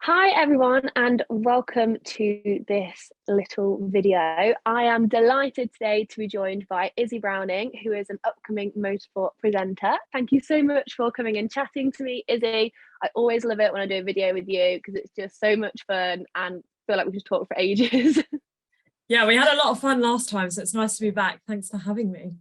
Hi everyone and welcome to this little video. I am delighted today to be joined by Isi Browning, who is an upcoming motorsport presenter. Thank you so much for coming and chatting to me, Isi. I always love it when I do a video with you because it's just so much fun and I feel like we just talk for ages. Yeah, we had a lot of fun last time, so it's nice to be back. Thanks for having me.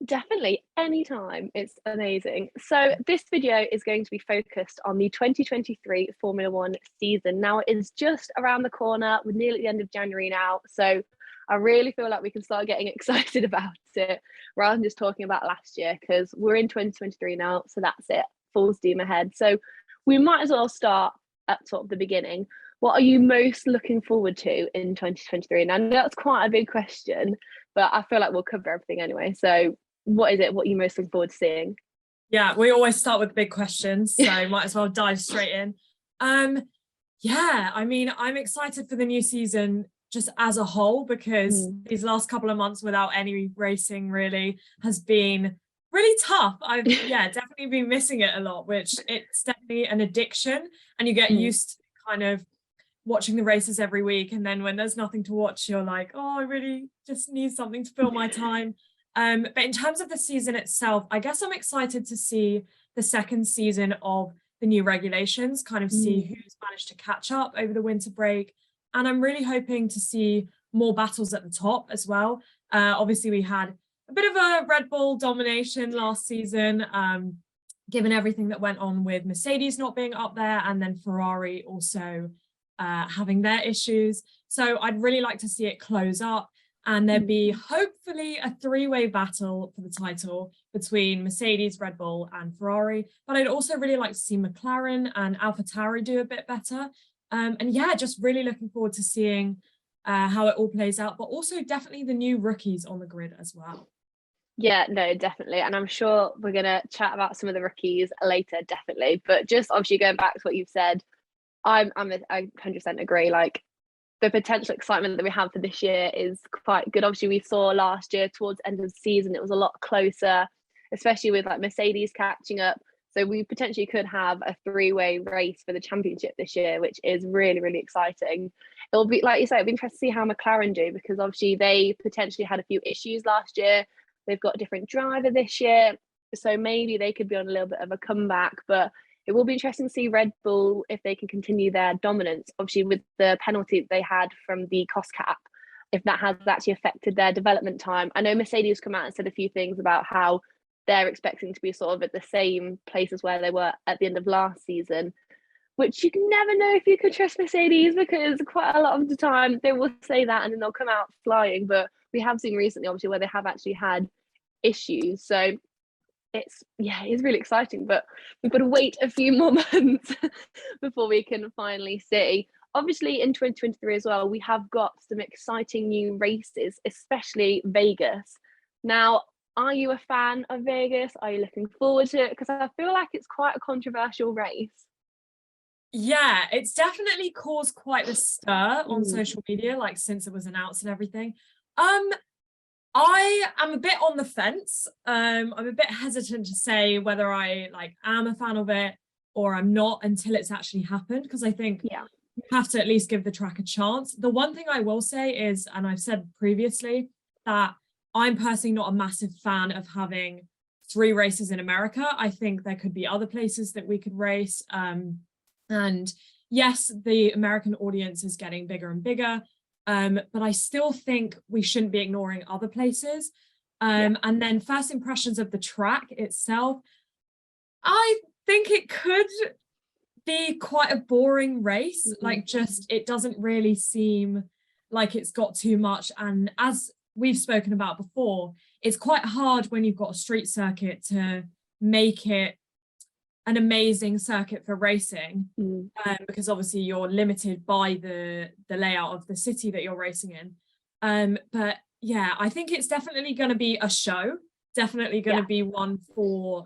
Definitely, anytime. It's amazing. So this video is going to be focused on the 2023 Formula One season. Now it is just around the corner. We're nearly at the end of January now. So I really feel like we can start getting excited about it rather than just talking about last year because we're in 2023 now. So that's it, full steam ahead. So we might as well start at sort of the beginning. What are you most looking forward to in 2023? And I know that's quite a big question, but I feel like we'll cover everything anyway. So what is it? What are you most looking forward to seeing? Yeah, we always start with big questions, so might as well dive straight in. Yeah, I mean, I'm excited for the new season just as a whole because these last couple of months without any racing really has been really tough. I've definitely been missing it a lot, which it's definitely an addiction, and you get used to kind of watching the races every week, and then when there's nothing to watch, you're like, oh, I really just need something to fill my time. But in terms of the season itself, I guess I'm excited to see the second season of the new regulations, kind of see who's managed to catch up over the winter break. And I'm really hoping to see more battles at the top as well. Obviously, we had a bit of a Red Bull domination last season, given everything that went on with Mercedes not being up there and then Ferrari also having their issues. So I'd really like to see it close up and there'd be hopefully a three-way battle for the title between Mercedes, Red Bull and Ferrari. But I'd also really like to see McLaren and AlphaTauri do a bit better. And yeah, just really looking forward to seeing how it all plays out, but also definitely the new rookies on the grid as well. Yeah, no, definitely. And I'm sure we're going to chat about some of the rookies later, definitely. But just obviously going back to what you've said, I 100% agree. Like, the potential excitement that we have for this year is quite good. Obviously, we saw last year towards the end of the season, it was a lot closer, especially with like Mercedes catching up. So we potentially could have a three-way race for the championship this year, which is really, really exciting. It'll be, like you say, it'll be interesting to see how McLaren do because obviously they potentially had a few issues last year. They've got a different driver this year. So maybe they could be on a little bit of a comeback, but it will be interesting to see Red Bull if they can continue their dominance. Obviously, with the penalty they had from the cost cap, if that has actually affected their development time. I know Mercedes come out and said a few things about how they're expecting to be sort of at the same place as where they were at the end of last season, which you can never know if you can trust Mercedes because quite a lot of the time they will say that and then they'll come out flying. But we have seen recently, obviously, where they have actually had issues. So it's really exciting, but we've got to wait a few more months before we can finally see. Obviously in 2023 as well, we have got some exciting new races, especially Vegas. Now, are you a fan of Vegas? Are you looking forward to it? Because I feel like it's quite a controversial race. Yeah, it's definitely caused quite the stir on social media, like since it was announced and everything. I am a bit on the fence. I'm a bit hesitant to say whether I am a fan of it or I'm not until it's actually happened, because I think you have to at least give the track a chance. The one thing I will say is, and I've said previously, that I'm personally not a massive fan of having 3 races in America. I think there could be other places that we could race. And yes, the American audience is getting bigger and bigger. But I still think we shouldn't be ignoring other places. And then first impressions of the track itself, I think it could be quite a boring race. Like, just, it doesn't really seem like it's got too much. And as we've spoken about before, it's quite hard when you've got a street circuit to make it an amazing circuit for racing, because obviously you're limited by the layout of the city that you're racing in. But yeah, I think it's definitely going to be a show, definitely going to be one for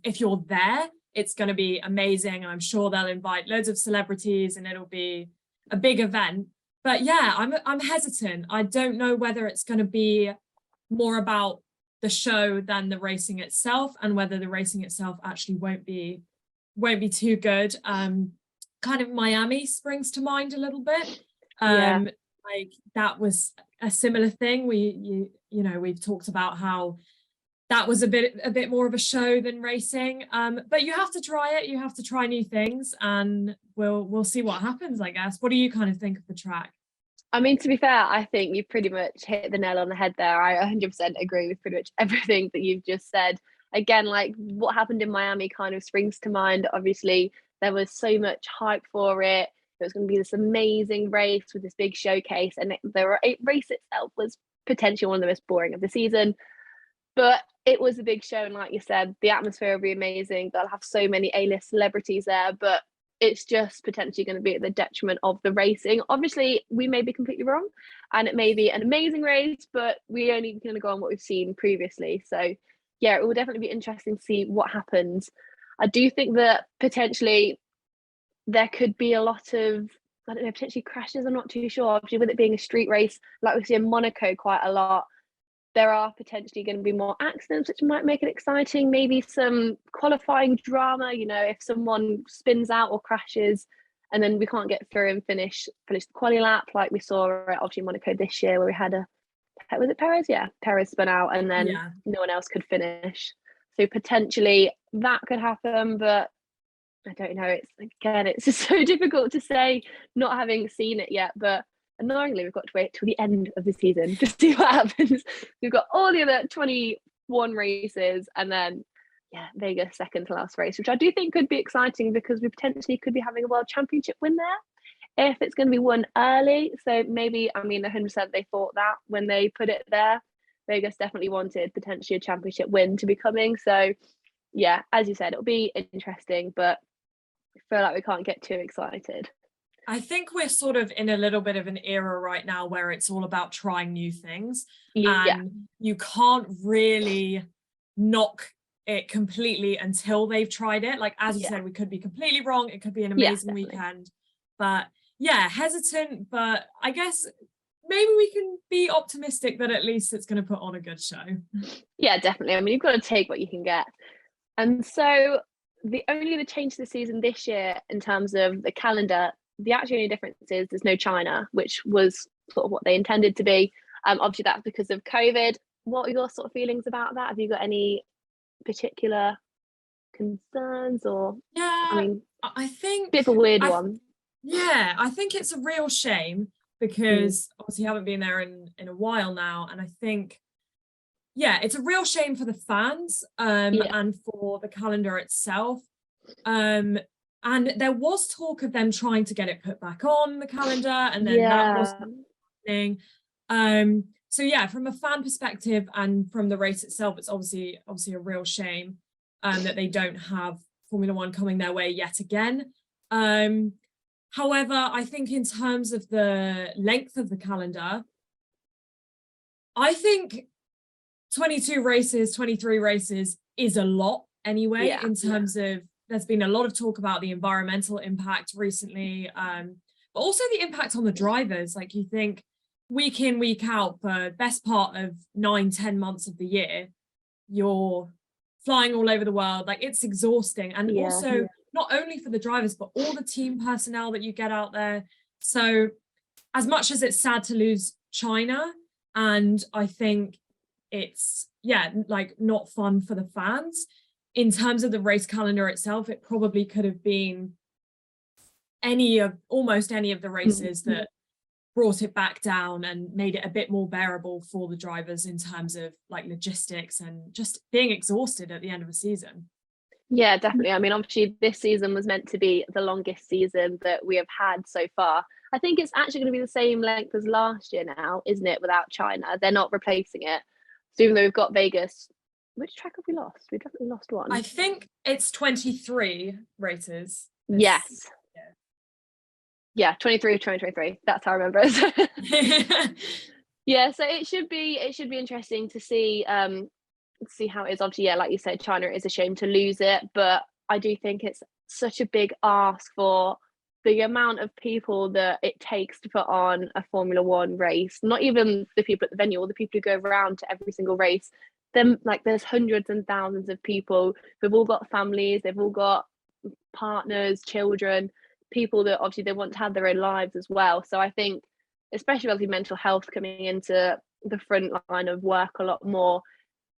if you're there, it's going to be amazing. I'm sure they'll invite loads of celebrities and it'll be a big event. But yeah, I'm hesitant. I don't know whether it's going to be more about the show than the racing itself, and whether the racing itself actually won't be too good. kind of Miami springs to mind a little bit. Yeah. Like that was a similar thing. We've talked about how that was a bit more of a show than racing. But you have to try it. You have to try new things, and we'll see what happens, I guess. What do you kind of think of the track? I mean, to be fair, I think you pretty much hit the nail on the head there. I 100% agree with pretty much everything that you've just said. Again, like what happened in Miami kind of springs to mind. Obviously, there was so much hype for it. It was going to be this amazing race with this big showcase, and the race itself was potentially one of the most boring of the season. But it was a big show, and like you said, the atmosphere will be amazing. They'll have so many A-list celebrities there, but it's just potentially going to be at the detriment of the racing. Obviously, we may be completely wrong, and it may be an amazing race, but we only going to go on what we've seen previously. So, yeah, it will definitely be interesting to see what happens. I do think that potentially there could be a lot of, I don't know, potentially crashes. I'm not too sure. Obviously, with it being a street race, like we see in Monaco quite a lot, there are potentially going to be more accidents, which might make it exciting. Maybe some qualifying drama, if someone spins out or crashes and then we can't get through and finish the quali lap, like we saw at obviously Monaco this year, where we had was it Perez? Yeah, Perez spun out and then no one else could finish. So potentially that could happen, but I don't know. It's just so difficult to say, not having seen it yet, but annoyingly, we've got to wait till the end of the season to see what happens. We've got all the other 21 races, and then Vegas second to last race, which I do think could be exciting because we potentially could be having a world championship win there if it's going to be won early. So maybe, 100% they thought that when they put it there. Vegas definitely wanted potentially a championship win to be coming. So yeah, as you said, it'll be interesting, but I feel like we can't get too excited. I think we're sort of in a little bit of an era right now where it's all about trying new things, and you can't really knock it completely until they've tried it. Like, as you said, we could be completely wrong. It could be an amazing weekend, but hesitant, but I guess maybe we can be optimistic that at least it's going to put on a good show. Yeah, definitely. You've got to take what you can get. And so the only other change to the season this year in terms of the calendar, the actual only difference is there's no China, which was sort of what they intended to be. Obviously, that's because of COVID. What are your sort of feelings about that? Have you got any particular concerns or? I think bit of a weird one. Yeah, I think it's a real shame because obviously you haven't been there in a while now, and I think it's a real shame for the fans and for the calendar itself. And there was talk of them trying to get it put back on the calendar, and then that wasn't happening. So from a fan perspective and from the race itself, it's obviously a real shame that they don't have Formula One coming their way yet again. However, I think in terms of the length of the calendar, I think 22 races, 23 races is a lot anyway, in terms of, there's been a lot of talk about the environmental impact recently, but also the impact on the drivers. Like, you think week in, week out for best part of 9-10 months of the year, you're flying all over the world. Like, it's exhausting. And also not only for the drivers, but all the team personnel that you get out there. So as much as it's sad to lose China, and I think it's, not fun for the fans, in terms of the race calendar itself, it probably could have been almost any of the races that brought it back down and made it a bit more bearable for the drivers in terms of like logistics and just being exhausted at the end of a season. Yeah, definitely. Obviously this season was meant to be the longest season that we have had so far. I think it's actually going to be the same length as last year now, isn't it, without China? They're not replacing it. So even though we've got Vegas, which track have we lost? We've definitely lost one. I think it's 23 races. Yes. Yeah, 23 of 2023. That's how I remember it. Yeah, so it should be interesting to see how it is. Obviously, like you said, China, is a shame to lose it, but I do think it's such a big ask for the amount of people that it takes to put on a Formula One race. Not even the people at the venue, or the people who go around to every single race. There's hundreds and thousands of people who've all got families, they've all got partners, children. people that obviously they want to have their own lives as well. So I think, especially with mental health coming into the front line of work a lot more,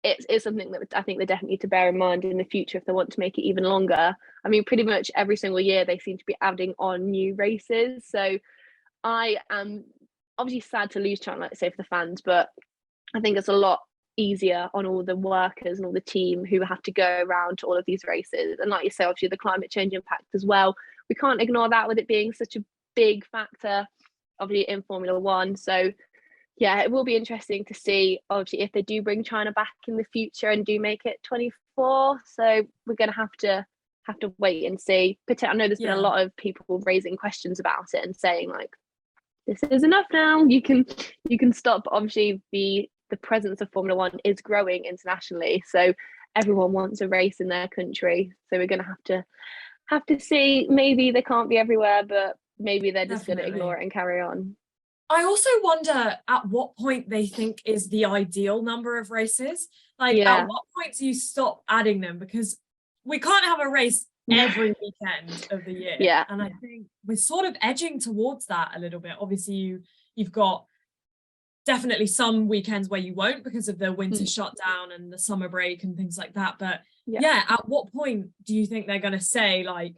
it's something that I think they definitely need to bear in mind in the future if they want to make it even longer. I mean, pretty much every single year they seem to be adding on new races. So I am obviously sad to lose China, like I say, for the fans, but I think it's a lot easier on all the workers and all the team who have to go around to all of these races. And like you say, obviously the climate change impact as well. We can't ignore that with it being such a big factor, obviously, in Formula One. So yeah, it will be interesting to see, obviously, if they do bring China back in the future and do make it 24. So we're going to have to wait and see. I know there's been a lot of people raising questions about it and saying like, this is enough now. You can stop. Obviously, the presence of Formula One is growing internationally, so everyone wants a race in their country. So we're going to have to see. Maybe they can't be everywhere, but maybe they're just going to ignore it and carry on. I also wonder at what point they think is the ideal number of races. Like, at what point do you stop adding them? Because we can't have a race every weekend of the year. Yeah. And I think we're sort of edging towards that a little bit. Obviously, you've got definitely some weekends where you won't because of the winter shutdown and the summer break and things like that. But at what point do you think they're going to say, like,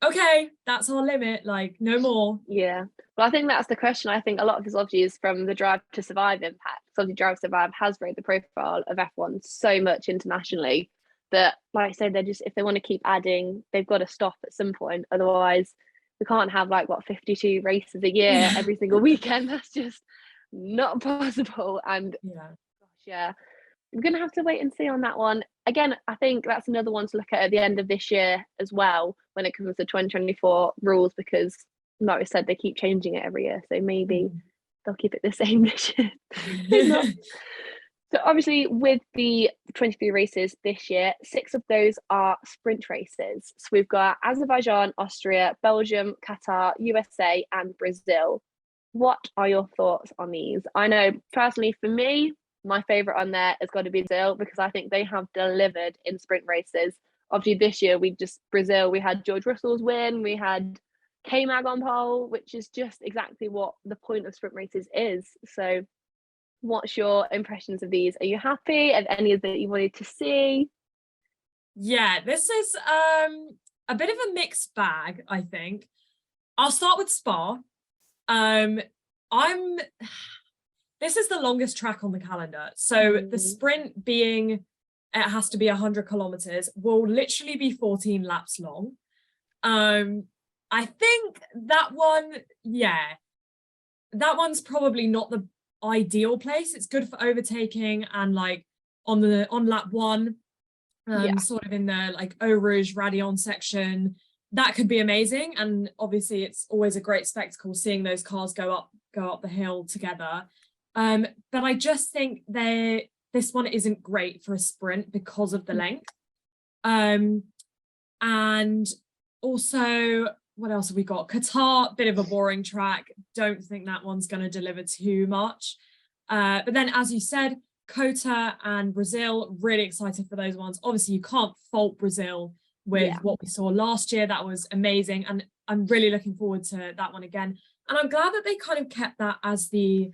okay, that's our limit, like no more? Yeah, well, I think that's the question. I think a lot of this obviously is from the Drive to Survive impact. So the Drive to Survive has raised the profile of F1 so much internationally that, like I said, they're just, if they want to keep adding, they've got to stop at some point. Otherwise, we can't have 52 races a year every single weekend. That's just not possible. And we're going to have to wait and see on that one. Again, I think that's another one to look at the end of this year as well when it comes to 2024 rules, because like I said, they keep changing it every year. So maybe they'll keep it the same this year. So obviously with the 23 races this year, 6 of those are sprint races. So we've got Azerbaijan, Austria, Belgium, Qatar, USA and Brazil. What are your thoughts on these? I know personally for me, my favourite on there has got to be Brazil, because I think they have delivered in sprint races. Obviously this year we had George Russell's win, we had K-Mag on pole, which is just exactly what the point of sprint races is. So what's your impressions of these? Are you happy? Are any of that you wanted to see? Yeah, this is a bit of a mixed bag, I think. I'll start with Spa. This is the longest track on the calendar. So the sprint being, it has to be 100 kilometers, will literally be 14 laps long. I think that one's probably not the ideal place. It's good for overtaking and like on lap 1, sort of in the like Eau Rouge Radion section. That could be amazing. And obviously it's always a great spectacle seeing those cars go up the hill together. But I just think this one isn't great for a sprint because of the length. And also, what else have we got? Qatar, bit of a boring track. Don't think that one's going to deliver too much. But then, as you said, COTA and Brazil, really excited for those ones. Obviously, you can't fault Brazil with what we saw last year. That was amazing. And I'm really looking forward to that one again. And I'm glad that they kind of kept that as the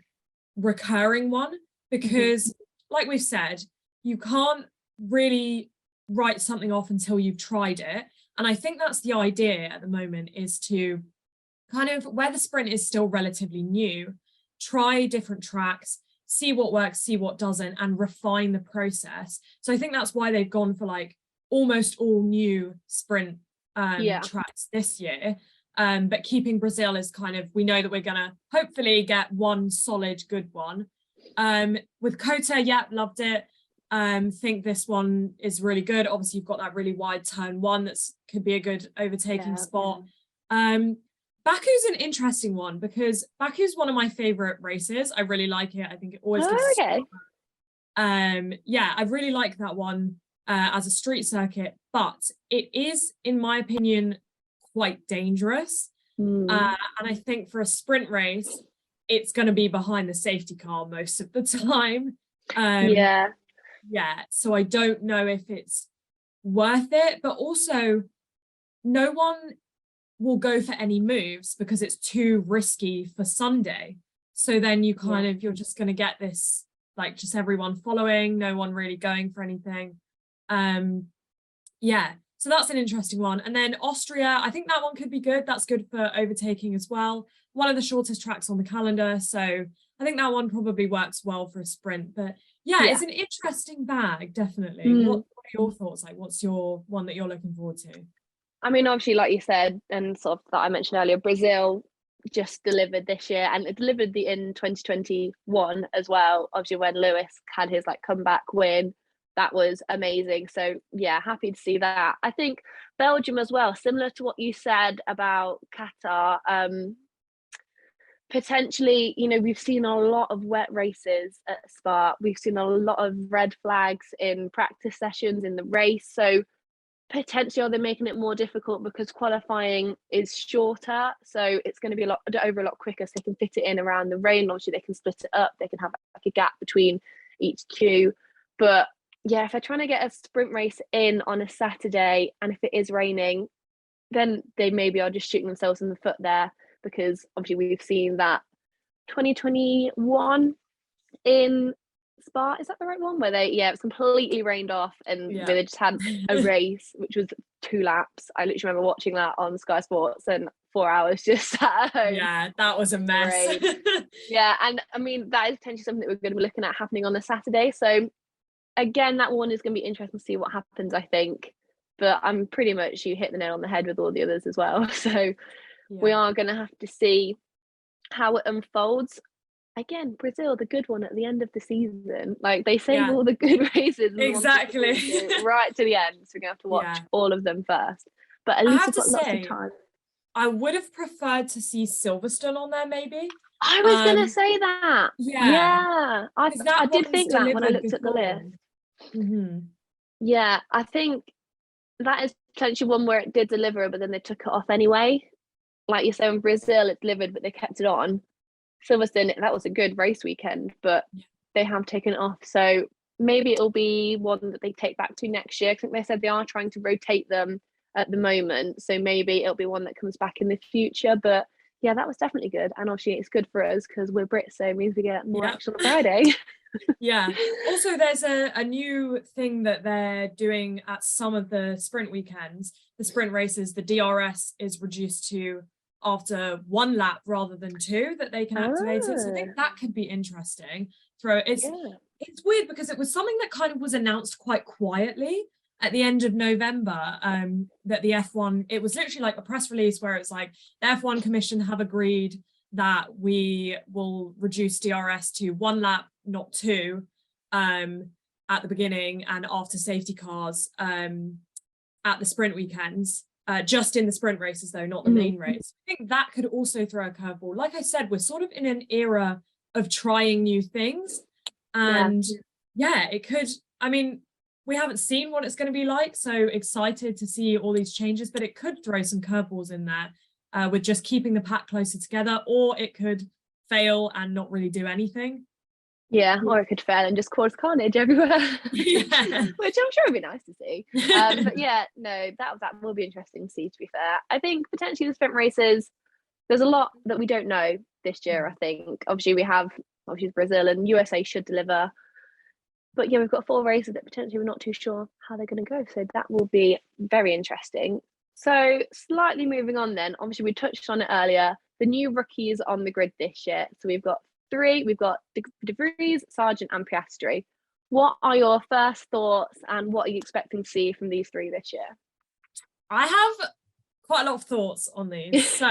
recurring one, because like we've said, you can't really write something off until you've tried it. And I think that's the idea at the moment, is to kind of, where the sprint is still relatively new, try different tracks, see what works, see what doesn't, and refine the process. So I think that's why they've gone for like almost all new sprint tracks this year. But keeping Brazil is kind of, we know that we're gonna hopefully get one solid good one. With COTA, loved it. Think this one is really good. Obviously you've got that really wide turn 1 that could be a good overtaking spot. Baku's an interesting one, because Baku's one of my favorite races. I really like it. I think it always gives I really like that one as a street circuit, but it is, in my opinion, quite dangerous. And I think for a sprint race, it's going to be behind the safety car most of the time. So I don't know if it's worth it, but also no one will go for any moves because it's too risky for Sunday. So then you kind of, you're just going to get this, like, just everyone following, no one really going for anything. Yeah, so that's an interesting one. And then Austria, I think that one could be good. That's good for overtaking as well. One of the shortest tracks on the calendar. So I think that one probably works well for a sprint. But yeah, it's an interesting bag, definitely. What are your thoughts? Like, what's your one that you're looking forward to? I mean, obviously, like you said, and sort of that I mentioned earlier, Brazil just delivered this year, and it delivered in 2021 as well. Obviously, when Lewis had his like comeback win, that was amazing. So yeah, happy to see that. I think Belgium as well, similar to what you said about Qatar. Potentially, you know, we've seen a lot of wet races at Spa. We've seen a lot of red flags in practice sessions in the race. So potentially they're making it more difficult because qualifying is shorter, so it's going to be a lot quicker, so they can fit it in around the rain. Obviously they can split it up, they can have like a gap between each queue. But yeah, if they're trying to get a sprint race in on a Saturday and if it is raining, then they maybe are just shooting themselves in the foot there, because obviously we've seen that 2021 in Spa, is that the right one, where it was completely rained off and they just had a race which was 2 laps. I literally remember watching that on Sky Sports and 4 hours just sat at home. Yeah, that was a mess. Yeah, and I mean that is potentially something that we're going to be looking at happening on the Saturday. So again, that one is going to be interesting to see what happens, I think. But I'm pretty much, you hit the nail on the head with all the others as well. So we are going to have to see how it unfolds. Again, Brazil, the good one at the end of the season. Like they save all the good races exactly right to the end. So we're gonna have to watch all of them first. But at least we've got lots of time. I would have preferred to see Silverstone on there, maybe. I was gonna say that. Yeah. I did think that when I looked at the list. Yeah, I think that is potentially one where it did deliver, but then they took it off anyway. Like you say, in Brazil, it delivered, but they kept it on. Silverstone, that was a good race weekend, but they have taken it off. So maybe it'll be one that they take back to next year. I think they said they are trying to rotate them at the moment. So maybe it'll be one that comes back in the future. But yeah, that was definitely good. And obviously it's good for us because we're Brits, so it means we get more action on Friday. Yeah. Also, there's a new thing that they're doing at some of the sprint weekends, the sprint races. The DRS is reduced to after 1 lap rather than 2 that they can activate it. So I think that could be interesting. It's weird because it was something that kind of was announced quite quietly at the end of November, that the F1, it was literally like a press release where it's like the F1 Commission have agreed that we will reduce DRS to 1 lap, not 2, at the beginning and after safety cars at the sprint weekends. Just in the sprint races though, not the main race. I think that could also throw a curveball. Like I said, we're sort of in an era of trying new things, and it could, I mean, we haven't seen what it's going to be like, so excited to see all these changes, but it could throw some curveballs in there with just keeping the pack closer together, or it could fail and not really do anything. Yeah, or it could fail and just cause carnage everywhere, which I'm sure would be nice to see. But yeah, no, that will be interesting to see, to be fair. I think potentially the sprint races, there's a lot that we don't know this year, I think. Obviously, we have Brazil and USA should deliver. But yeah, we've got 4 races that potentially we're not too sure how they're going to go. So that will be very interesting. So slightly moving on then, obviously we touched on it earlier, the new rookies on the grid this year. So we've got 3, we've got De Vries, Sargent and Piastri. What are your first thoughts and what are you expecting to see from these 3 this year? I have quite a lot of thoughts on these. So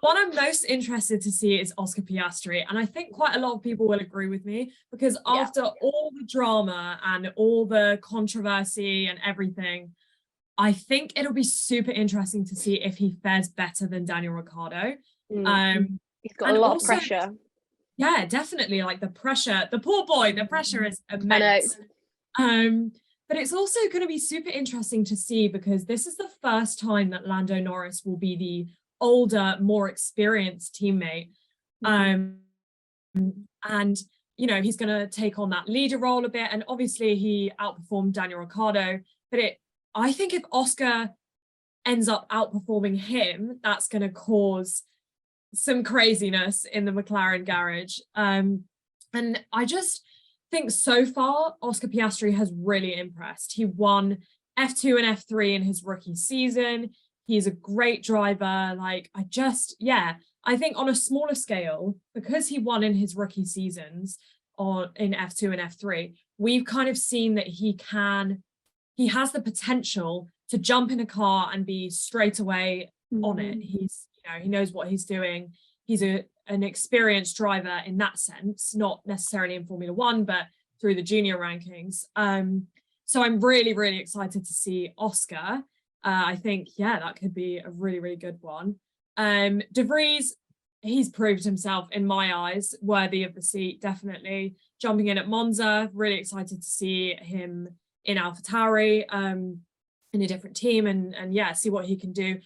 one I'm most interested to see is Oscar Piastri. And I think quite a lot of people will agree with me because after all the drama and all the controversy and everything, I think it'll be super interesting to see if he fares better than Daniel Ricciardo. He's got a lot of pressure. Yeah, definitely. Like the pressure, the poor boy, the pressure is immense. But it's also going to be super interesting to see because this is the first time that Lando Norris will be the older, more experienced teammate. And, you know, he's going to take on that leader role a bit. And obviously he outperformed Daniel Ricciardo. But I think if Oscar ends up outperforming him, that's going to cause some craziness in the McLaren garage. And I just think so far, Oscar Piastri has really impressed. He won F2 and F3 in his rookie season. He's a great driver. Like, I think on a smaller scale, because he won in his rookie seasons in F2 and F3, we've kind of seen that he has the potential to jump in a car and be straight away on it. He knows what he's doing. He's an experienced driver in that sense, not necessarily in Formula One, but through the junior rankings. So I'm really, really excited to see Oscar. I think, that could be a really, really good one. De Vries, he's proved himself in my eyes worthy of the seat, definitely. Jumping in at Monza, really excited to see him in AlphaTauri, in a different team, and see what he can do.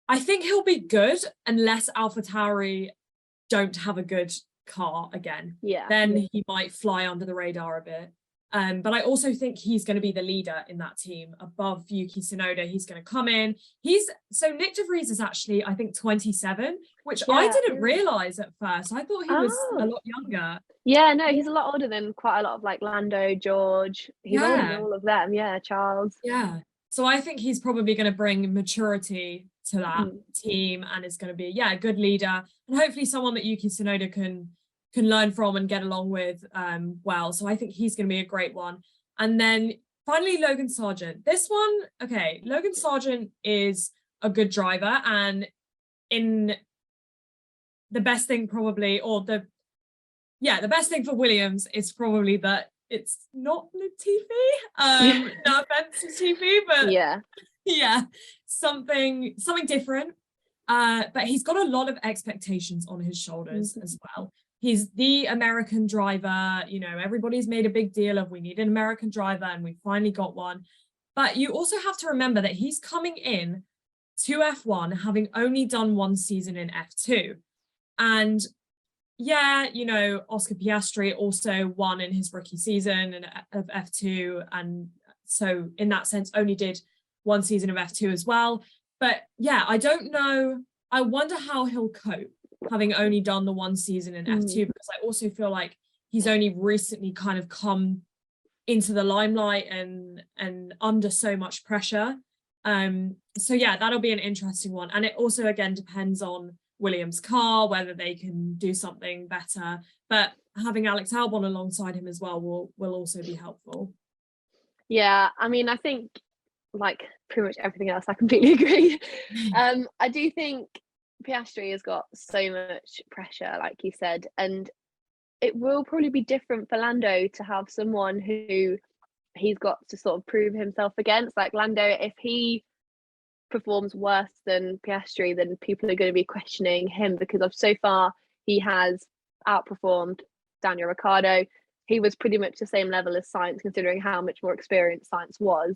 I think he'll be good unless AlphaTauri don't have a good car again. Then he might fly under the radar a bit. But I also think he's going to be the leader in that team above Yuki Tsunoda. He's going to come in. Nick De Vries is actually, I think, 27, which I didn't realize at first. I thought he was a lot younger. Yeah, no, he's a lot older than quite a lot of like Lando, George. He's older than all of them. Yeah, Charles. Yeah. So I think he's probably going to bring maturity to that team and is going to be, a good leader, and hopefully someone that Yuki Tsunoda can learn from and get along with well. So I think he's going to be a great one. And then finally, Logan Sargent. This one, Logan Sargent is a good driver, and in the best thing probably, or the best thing for Williams is probably that it's not Latifi. No offense, Latifi, but something different. But he's got a lot of expectations on his shoulders as well. He's the American driver. Everybody's made a big deal of, we need an American driver, and we finally got one. But you also have to remember that he's coming in to F1 having only done one season in F2. And Oscar Piastri also won in his rookie season of F2. And so in that sense, only did one season of F2 as well. But I don't know. I wonder how he'll cope having only done the one season in F2, because I also feel like he's only recently kind of come into the limelight and under so much pressure. So that'll be an interesting one. And it also, again, depends on Williams' car, whether they can do something better. But having Alex Albon alongside him as well will also be helpful. Yeah, I mean, I think like pretty much everything else, I completely agree. I do think Piastri has got so much pressure, like you said, and it will probably be different for Lando to have someone who he's got to sort of prove himself against. Like Lando, if he performs worse than Piastri, then people are going to be questioning him, because of so far he has outperformed Daniel Ricciardo. He was pretty much the same level as Sainz, considering how much more experienced Sainz was.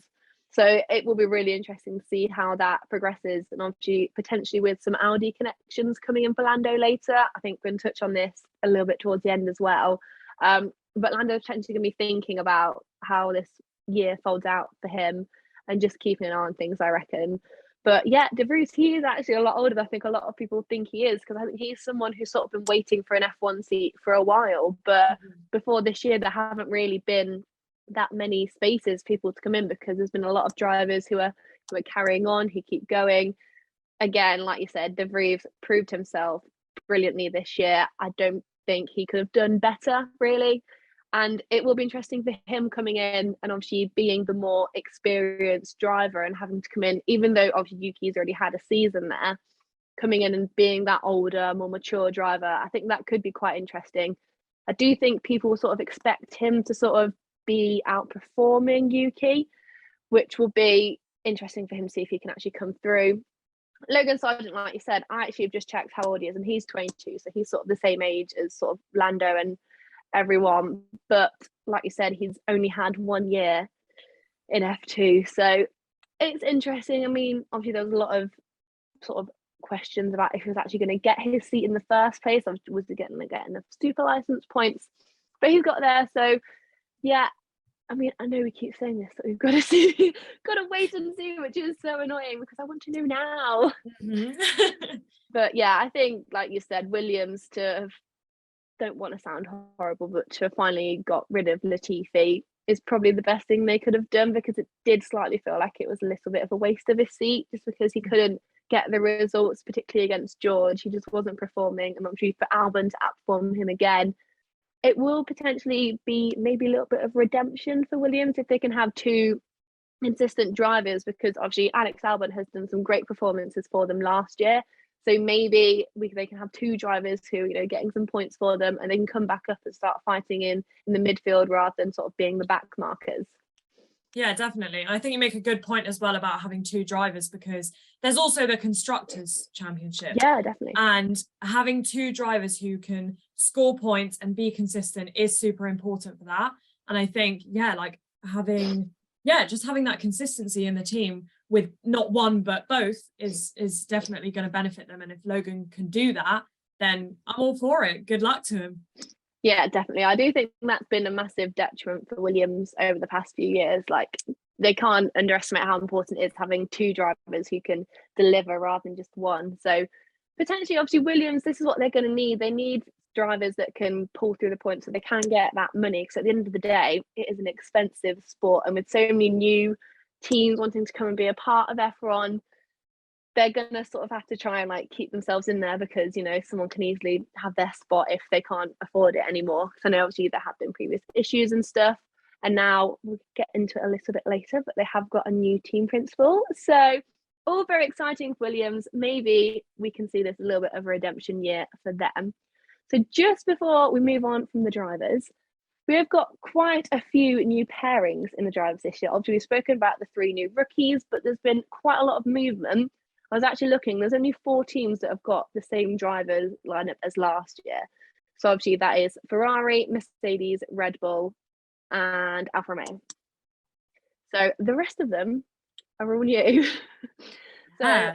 So it will be really interesting to see how that progresses, and obviously potentially with some Audi connections coming in for Lando later. I think we're going to touch on this a little bit towards the end as well. But Lando's potentially going to be thinking about how this year folds out for him and just keeping an eye on things, I reckon. But De Vries, he is actually a lot older than I think a lot of people think he is, because I think he's someone who's sort of been waiting for an F1 seat for a while. But before this year, there haven't really been that many spaces people to come in, because there's been a lot of drivers who are carrying on, who keep going. Again, like you said, De Vries proved himself brilliantly this year. I don't think he could have done better, really. And it will be interesting for him coming in and obviously being the more experienced driver and having to come in, even though obviously Yuki's already had a season there, coming in and being that older, more mature driver. I think that could be quite interesting. I do think people sort of expect him to sort of be outperforming Yuki, which will be interesting for him to see if he can actually come through. Logan Sargent, like you said, I actually have just checked how old he is, and he's 22, so he's sort of the same age as sort of Lando and everyone. But like you said, he's only had 1 year in F2, so it's interesting. I mean, obviously there was a lot of sort of questions about if he was actually going to get his seat in the first place. Was he getting the super license points? But he's got there, so I mean, I know we keep saying this, but we've got to see, got to wait and see, which is so annoying because I want to know now. Mm-hmm. But yeah, I think, like you said, Williams to have, don't want to sound horrible, but to have finally got rid of Latifi is probably the best thing they could have done, because it did slightly feel like it was a little bit of a waste of his seat, just because he couldn't get the results, particularly against George. He just wasn't performing. I'm not sure for Albon to outperform him again. It will potentially be maybe a little bit of redemption for Williams if they can have two consistent drivers, because obviously Alex Albon has done some great performances for them last year. So maybe they can have two drivers who, you know, getting some points for them, and they can come back up and start fighting in the midfield rather than sort of being the back markers. Yeah, definitely. I think you make a good point as well about having two drivers, because there's also the Constructors' Championship. Yeah, definitely. And having two drivers who can score points and be consistent is super important for that. And I think, yeah, like just having that consistency in the team with not one but both is definitely going to benefit them. And if Logan can do that, then I'm all for it. Good luck to him. Yeah, definitely. I do think that's been a massive detriment for Williams over the past few years. Like, they can't underestimate how important it is having two drivers who can deliver rather than just one. So potentially, obviously, Williams, this is what they're going to need. They need drivers that can pull through the points so they can get that money. Because at the end of the day, it is an expensive sport. And with so many new teams wanting to come and be a part of F1, they're gonna sort of have to try and like keep themselves in there, because, you know, someone can easily have their spot if they can't afford it anymore. So I know obviously there have been previous issues and stuff, and now we'll get into it a little bit later, but they have got a new team principal. So all very exciting for Williams. Maybe we can see this a little bit of a redemption year for them. So just before we move on from the drivers, we have got quite a few new pairings in the drivers this year. Obviously, we've spoken about the 3 new rookies, but there's been quite a lot of movement. I was actually looking, there's only 4 teams that have got the same drivers lineup as last year. So obviously that is Ferrari, Mercedes, Red Bull, and Alfa Romeo. So the rest of them are all new. So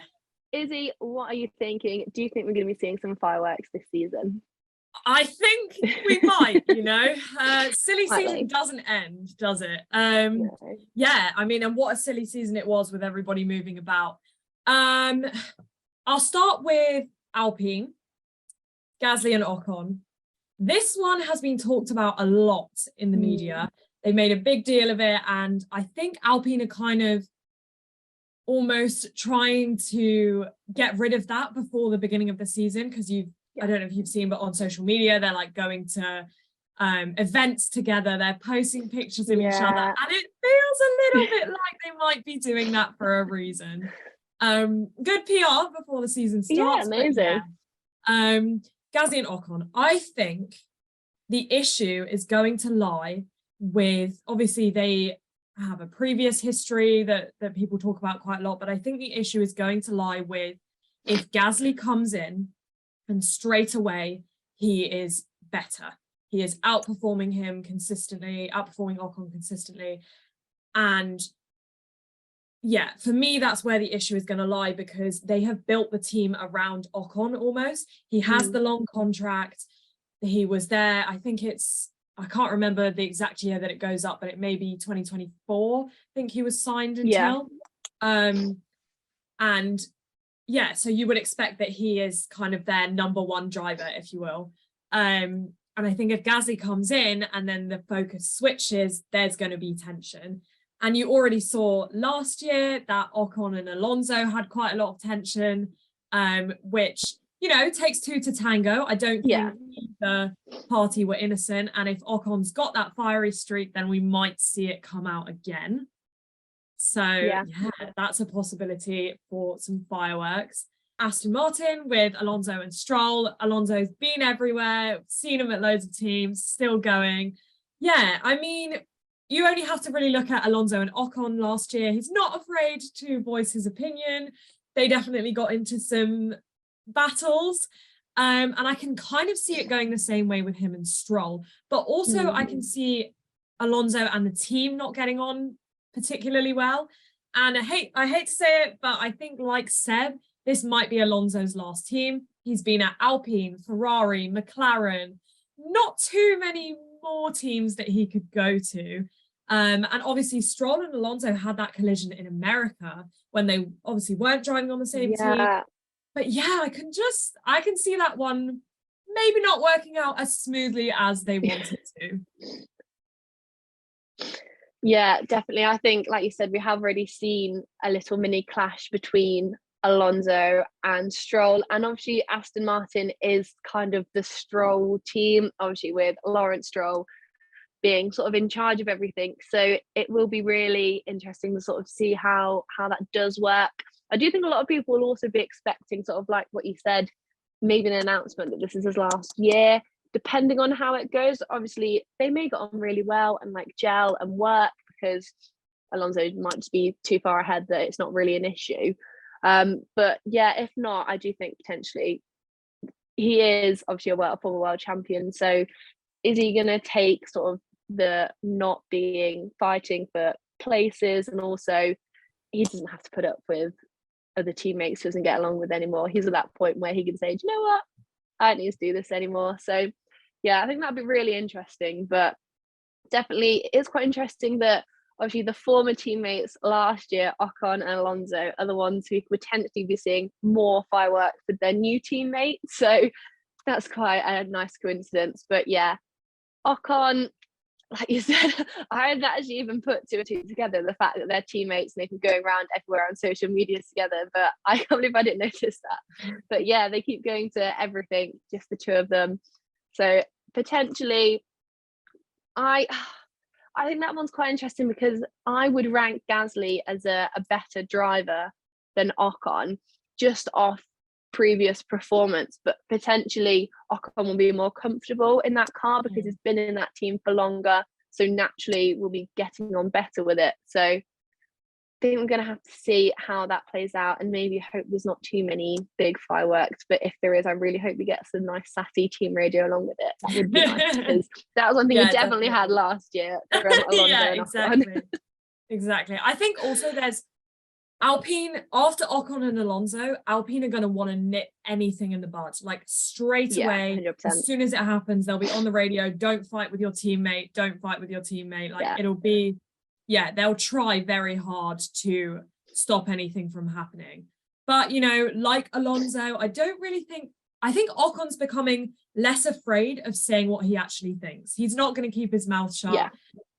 Izzy, what are you thinking? Do you think we're going to be seeing some fireworks this season? I think we might, you know. Silly season doesn't end, does it? No. Yeah, I mean, and what a silly season it was with everybody moving about. I'll start with Alpine, Gasly and Ocon. This one has been talked about a lot in the media. They made a big deal of it, and I think Alpine are kind of almost trying to get rid of that before the beginning of the season, because I don't know if you've seen, but on social media, they're like going to events together. They're posting pictures of each other, and it feels a little bit like they might be doing that for a reason. Good PR before the season starts. Yeah, amazing. Gasly and Ocon. I think the issue is going to lie with, obviously they have a previous history that people talk about quite a lot, but I think the issue is going to lie with if Gasly comes in and straight away he is better. He is outperforming him consistently, outperforming Ocon consistently. And yeah, for me, that's where the issue is going to lie, because they have built the team around Ocon almost. He has the long contract. He was there. I think I can't remember the exact year that it goes up, but it may be 2024. I think he was signed until. And yeah, so you would expect that he is kind of their number one driver, if you will. And I think if Gasly comes in and then the focus switches, there's going to be tension. And you already saw last year that Ocon and Alonso had quite a lot of tension, which, you know, takes 2 to tango. I don't think either party were innocent. And if Ocon's got that fiery streak, then we might see it come out again. So yeah, that's a possibility for some fireworks. Aston Martin with Alonso and Stroll. Alonso's been everywhere, seen him at loads of teams, still going. Yeah, I mean, you only have to really look at Alonso and Ocon last year. He's not afraid to voice his opinion. They definitely got into some battles. And I can kind of see it going the same way with him and Stroll. But also I can see Alonso and the team not getting on particularly well. And I hate to say it, but I think, like Seb, this might be Alonso's last team. He's been at Alpine, Ferrari, McLaren, not too many more teams that he could go to. And obviously Stroll and Alonso had that collision in America when they obviously weren't driving on the same team. But yeah, I can see that one maybe not working out as smoothly as they wanted to. Yeah, definitely. I think, like you said, we have already seen a little mini clash between Alonso and Stroll, and obviously Aston Martin is kind of the Stroll team, obviously with Lawrence Stroll being sort of in charge of everything. So it will be really interesting to sort of see how that does work. I do think a lot of people will also be expecting, sort of like what you said, maybe an announcement that this is his last year, depending on how it goes. Obviously they may get on really well and like gel and work, because Alonso might just be too far ahead that it's not really an issue. But yeah, if not, I do think potentially he is obviously a former world champion. So is he going to take sort of the not being fighting for places, and also he doesn't have to put up with other teammates who doesn't get along with anymore. He's at that point where he can say, do you know what, I don't need to do this anymore. So yeah, I think that'd be really interesting. But definitely it's quite interesting that obviously the former teammates last year, Ocon and Alonso, are the ones who could potentially be seeing more fireworks with their new teammates. So that's quite a nice coincidence. But yeah, Ocon, like you said, I hadn't actually even put two and two together, the fact that they're teammates and they can go around everywhere on social media together, but I can't believe I didn't notice that. But yeah, they keep going to everything, just the two of them. So potentially I think that one's quite interesting, because I would rank Gasly as a better driver than Ocon, just off previous performance, but potentially Ocon will be more comfortable in that car because he's been in that team for longer, so naturally we'll be getting on better with it. So I think we're going to have to see how that plays out, and maybe hope there's not too many big fireworks, but if there is, I really hope we get some nice sassy team radio along with it. That would be nice, because that was one thing we definitely had last year from Alonso and Ocon. Exactly. I think also there's Alpine, after Ocon and Alonso, Alpine are going to want to nip anything in the bud, like straight away. 100%. As soon as it happens, they'll be on the radio, don't fight with your teammate, don't fight with your teammate. Like it'll be, they'll try very hard to stop anything from happening. But, you know, like Alonso, I think Ocon's becoming less afraid of saying what he actually thinks. He's not going to keep his mouth shut. Yeah.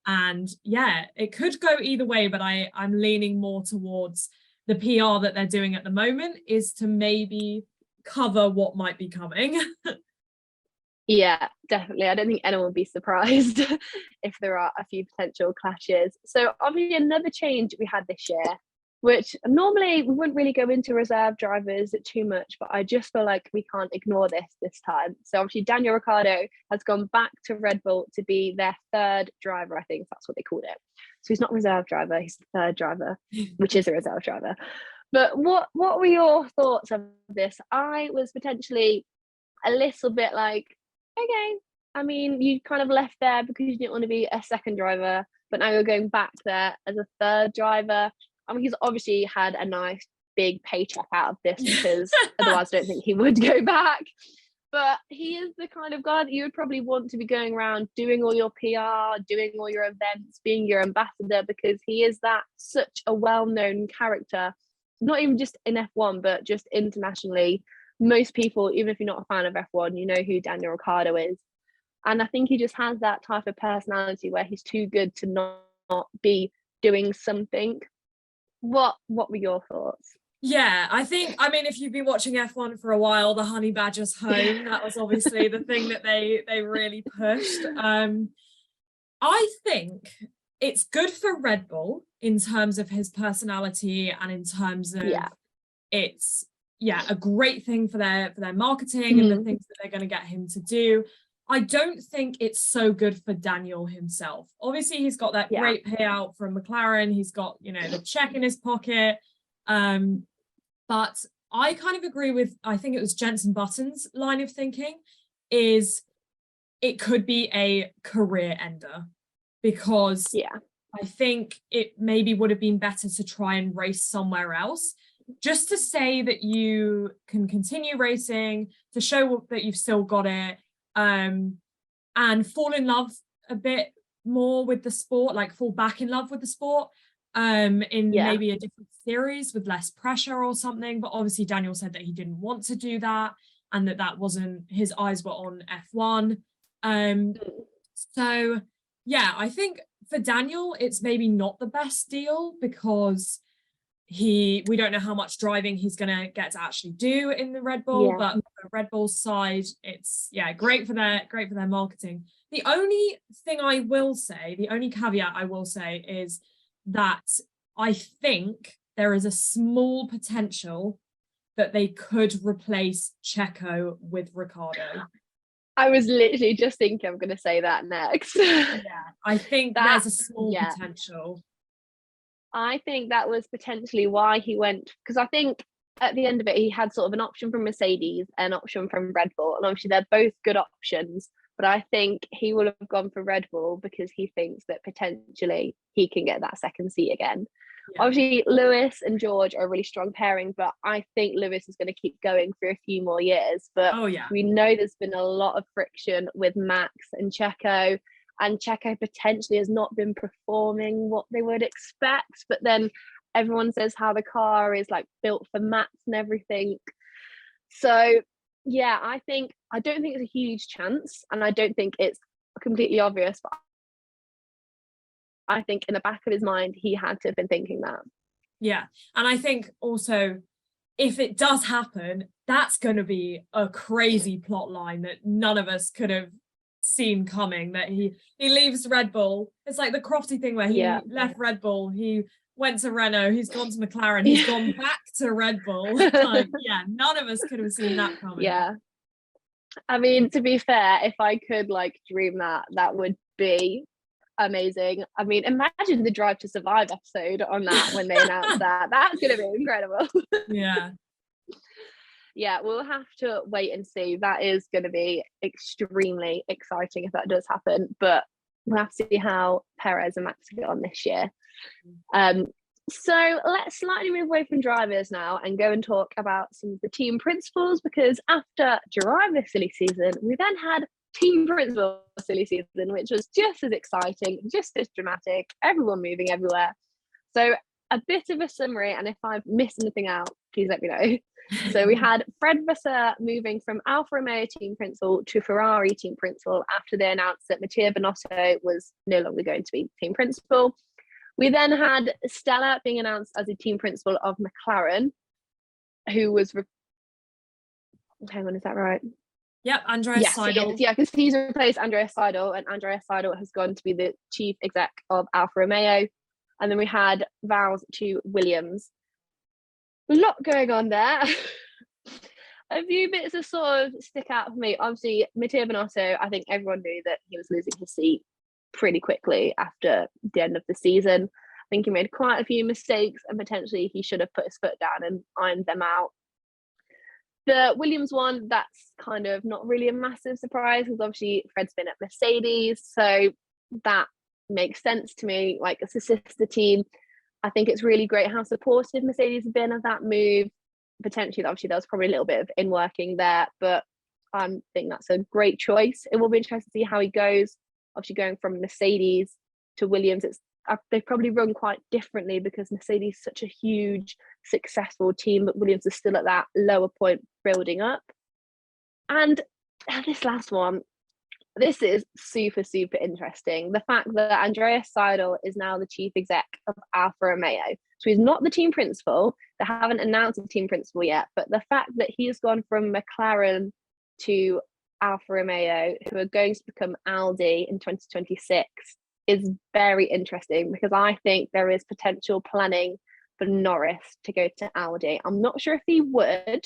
And it could go either way, but I'm leaning more towards the PR that they're doing at the moment is to maybe cover what might be coming. Yeah, definitely. I don't think anyone would be surprised if there are a few potential clashes. So obviously another change we had this year, which normally we wouldn't really go into reserve drivers too much, but I just feel like we can't ignore this time. So obviously Daniel Ricciardo has gone back to Red Bull to be their third driver, I think that's what they called it. So he's not reserve driver, he's the third driver, which is a reserve driver. But what were your thoughts of this? I was potentially a little bit like, okay, I mean, you kind of left there because you didn't want to be a second driver, but now you're going back there as a third driver. I mean, he's obviously had a nice big paycheck out of this, because otherwise I don't think he would go back. But he is the kind of guy that you would probably want to be going around doing all your PR, doing all your events, being your ambassador, because he is such a well-known character, not even just in F1, but just internationally. Most people, even if you're not a fan of F1, you know who Daniel Ricciardo is. And I think he just has that type of personality where he's too good to not be doing something. What were your thoughts? Yeah, I mean, if you've been watching F1 for a while, the Honey Badger's home, that was obviously the thing that they really pushed. I think it's good for Red Bull in terms of his personality and in terms of it's a great thing for their marketing and the things that they're going to get him to do. I don't think it's so good for Daniel himself. Obviously, he's got that great payout from McLaren. He's got, the check in his pocket. But I kind of agree with, I think it was Jenson Button's line of thinking, is it could be a career ender, because I think it maybe would have been better to try and race somewhere else, just to say that you can continue racing, to show that you've still got it, and fall in love a bit more with the sport, like fall back in love with the sport in maybe a different series with less pressure or something. But obviously Daniel said that he didn't want to do that, and that wasn't, his eyes were on F1. So yeah, I think for Daniel it's maybe not the best deal, because we don't know how much driving he's gonna get to actually do in the Red Bull, but on the Red Bull side, it's great for their marketing. The only thing I will say, the only caveat I will say, is that I think there is a small potential that they could replace Checo with Ricciardo. I was literally just thinking I'm going to say that next. I think there's a small potential. I think that was potentially why he went, because I think at the end of it, he had sort of an option from Mercedes, an option from Red Bull, and obviously they're both good options. But I think he will have gone for Red Bull because he thinks that potentially he can get that second seat again. Yeah. Obviously, Lewis and George are a really strong pairing, but I think Lewis is going to keep going for a few more years. But we know there's been a lot of friction with Max and Checo, and Checo potentially has not been performing what they would expect. But then everyone says how the car is like built for Max and everything. So yeah, I don't think it's a huge chance, and I don't think it's completely obvious, but I think in the back of his mind, he had to have been thinking that. Yeah. And I think also, if it does happen, that's going to be a crazy plot line that none of us could have seen coming, that he leaves Red Bull. It's like the Crofty thing where he left Red Bull, he went to Renault, he's gone to McLaren, he's gone back to Red Bull. Like, none of us could have seen that coming. Yeah. I mean, to be fair, if I could like dream that would be amazing. I mean, imagine the Drive to Survive episode on that when they announced that. That's going to be incredible. Yeah, we'll have to wait and see. That is going to be extremely exciting if that does happen. But we'll have to see how Perez and Max get on this year. So let's slightly move away from drivers now and go and talk about some of the team principals, because after driver silly season, we then had team principal silly season, which was just as exciting, just as dramatic, everyone moving everywhere. So a bit of a summary, and if I've missed anything out, please let me know. So we had Fred Vasseur moving from Alfa Romeo team principal to Ferrari team principal after they announced that Mattia Binotto was no longer going to be team principal. We then had Stella being announced as a team principal of McLaren, who was hang on, is that right? Yep, Andreas Seidel. Yeah, because he's replaced Andreas Seidel, and Andreas Seidel has gone to be the chief exec of Alfa Romeo. And then we had Vowles to Williams. A lot going on there. A few bits that sort of stick out for me. Obviously, Mattia Binotto, I think everyone knew that he was losing his seat pretty quickly after the end of the season. I think he made quite a few mistakes, and potentially he should have put his foot down and ironed them out. The Williams one, that's kind of not really a massive surprise, because obviously Fred's been at Mercedes, so that makes sense to me. Like, it's a sister team. I think it's really great how supportive Mercedes have been of that move. Potentially, obviously, there was probably a little bit of in-working there, but I think that's a great choice. It will be interesting to see how he goes. Obviously, going from Mercedes to Williams, they've probably run quite differently, because Mercedes is such a huge, successful team, but Williams is still at that lower point building up. And this last one, this is super, super interesting. The fact that Andreas Seidel is now the chief exec of Alfa Romeo. So he's not the team principal. They haven't announced a team principal yet, but the fact that he has gone from McLaren to Alfa Romeo, who are going to become Audi in 2026, is very interesting, because I think there is potential planning for Norris to go to Audi. I'm not sure if he would,